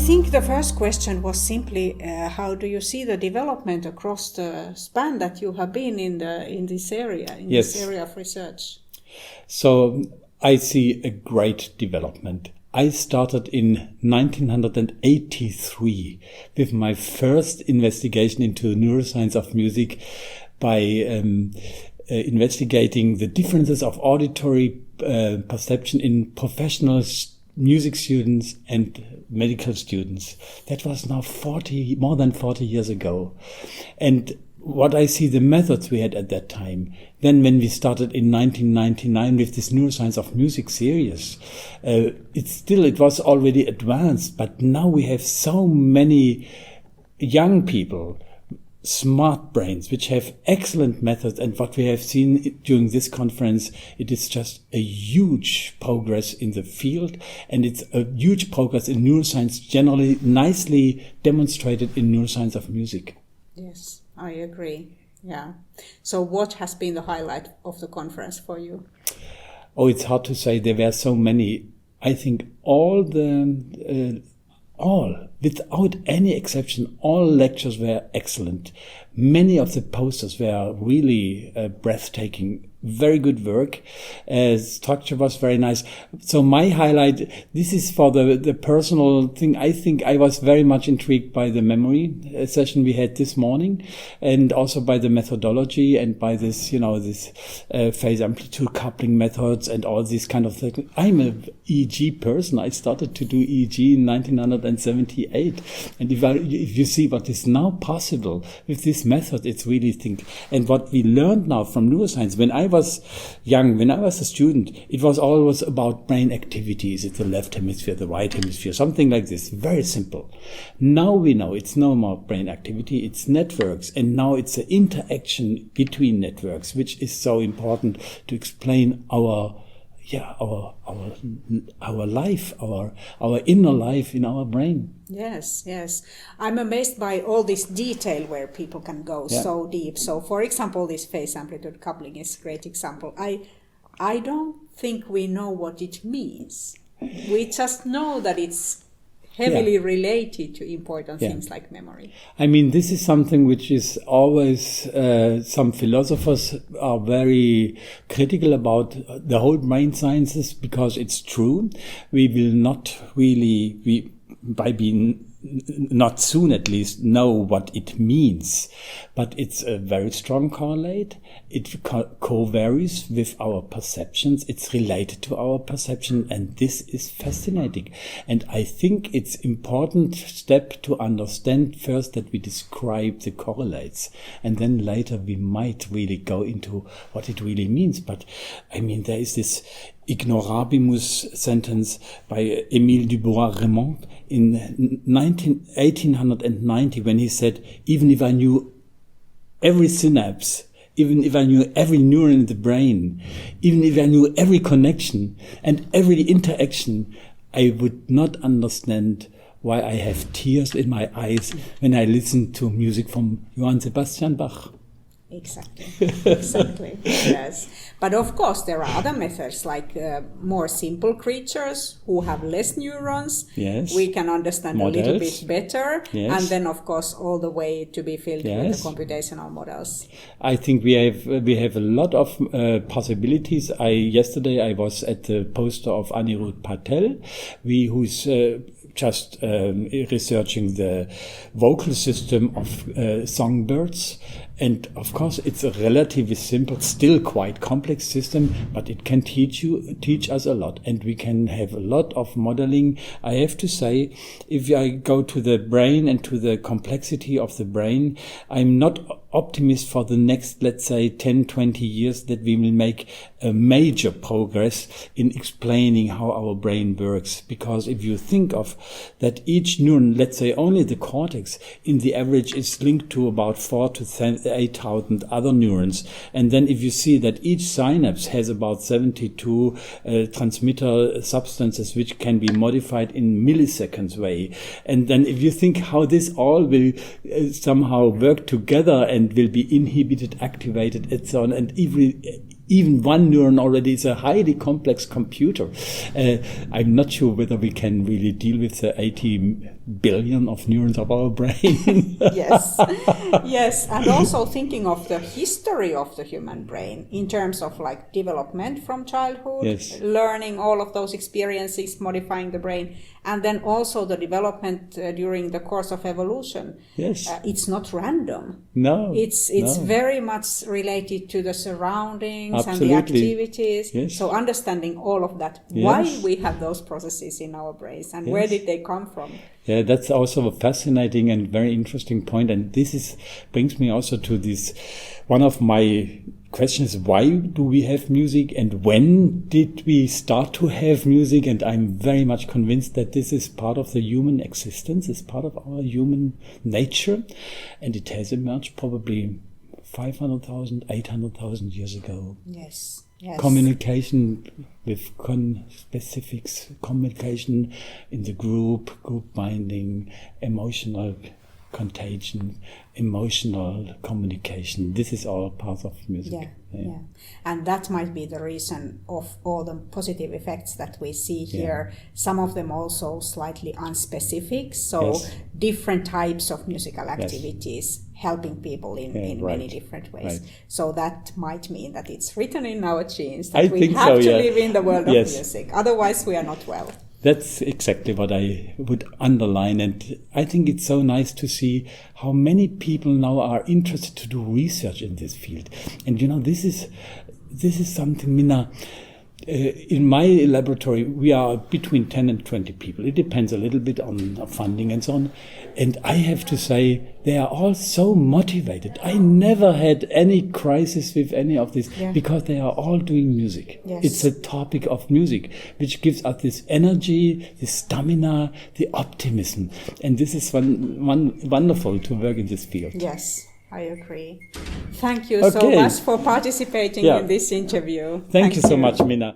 think the first question was simply how do you see the development across the span that you have been in this area, this area of research? So I see a great development. I started in 1983 with my first investigation into neuroscience of music by investigating the differences of auditory perception in professional music students and medical students. That was now more than 40 years ago. And what I see the methods we had at that time, then when we started in 1999 with this neuroscience of music series, it was already advanced, but now we have so many young people, smart brains, which have excellent methods. And what we have seen during this conference, it is just a huge progress in the field, and it's a huge progress in neuroscience generally, nicely demonstrated in neuroscience of music. Yes, I agree. Yeah. So what has been the highlight of the conference for you? Oh, it's hard to say. There were so many. I think without any exception, all lectures were excellent. Many of the posters were really breathtaking. Very good work. Structure was very nice. So my highlight, this is for the personal thing. I think I was very much intrigued by the memory session we had this morning, and also by the methodology and by this, this phase amplitude coupling methods and all these kind of things. I'm a EEG person. I started to do EEG in 1978. And if you see what is now possible with this method, it's really and what we learned now from neuroscience, when I was young, when I was a student, it was always about brain activities. It's the left hemisphere, the right hemisphere, something like this. Very simple. Now we know it's no more brain activity, it's networks. And now it's the interaction between networks, which is so important to explain our life, our inner life in our brain. Yes. I'm amazed by all this detail where people can go so deep. So, for example, this phase amplitude coupling is a great example. I don't think we know what it means. We just know that it's heavily related to important things like memory. I mean, this is something which is always, some philosophers are very critical about the whole brain sciences, because it's true. We will not really, by being not soon at least, know what it means. But it's a very strong correlate. It co-varies with our perceptions. It's related to our perception, and this is fascinating. And I think it's important step to understand first that we describe the correlates, and then later we might really go into what it really means. But I mean, there is this ignorabimus sentence by Émile Dubois-Reymond in 1890, when he said, even if I knew every synapse, even if I knew every neuron in the brain, even if I knew every connection and every interaction, I would not understand why I have tears in my eyes when I listen to music from Johann Sebastian Bach. Exactly, yes. But of course, there are other methods, like more simple creatures who have less neurons. Yes. We can understand models a little bit better. Yes. And then, of course, all the way to be filled with the computational models. I think we have a lot of possibilities. Yesterday I was at the poster of Anirudh Patel, who's just researching the vocal system of songbirds. And of course, it's a relatively simple, still quite complex system, but it can teach us a lot, and we can have a lot of modeling. I have to say, if I go to the brain and to the complexity of the brain, I'm not optimist for the next, let's say, 10, 20 years that we will make a major progress in explaining how our brain works. Because if you think of that each neuron, let's say only the cortex, in the average is linked to about 4,000 to 8,000 other neurons. And then if you see that each synapse has about 72 transmitter substances which can be modified in milliseconds way. And then if you think how this all will somehow work together and will be inhibited, activated, and so on, and even one neuron already is a highly complex computer. I'm not sure whether we can really deal with the 80 billion of neurons of our brain. Yes, yes, and also thinking of the history of the human brain in terms of like development from childhood, yes. learning all of those experiences, modifying the brain, and then also the development during the course of evolution. Yes, it's not random. No, it's very much related to the surroundings Absolutely. and the activities. Yes. So understanding all of that, why we have those processes in our brains and where did they come from? Yeah, that's also a fascinating and very interesting point. And this brings me also to this, one of my questions, why do we have music and when did we start to have music? And I'm very much convinced that this is part of the human existence, it's part of our human nature. And it has emerged probably 500,000, 800,000 years ago. Yes. Yes. Communication with specifics, communication in the group binding, emotional contagion, emotional communication. This is all part of music. Yeah. And that might be the reason of all the positive effects that we see here. Some of them also slightly unspecific. So different types of musical activities helping people in many different ways. Right. So that might mean that it's written in our genes that we have to live in the world of music. Otherwise we are not well. That's exactly what I would underline. And I think it's so nice to see how many people now are interested to do research in this field. And you know, this is something, Minna, in my laboratory, we are between 10 and 20 people. It depends a little bit on funding and so on. And I have to say, they are all so motivated. I never had any crisis with any of this because they are all doing music. Yes. It's a topic of music, which gives us this energy, this stamina, the optimism. And this is wonderful to work in this field. Yes. I agree. Thank you so much for participating in this interview. Thank you so much, Minna.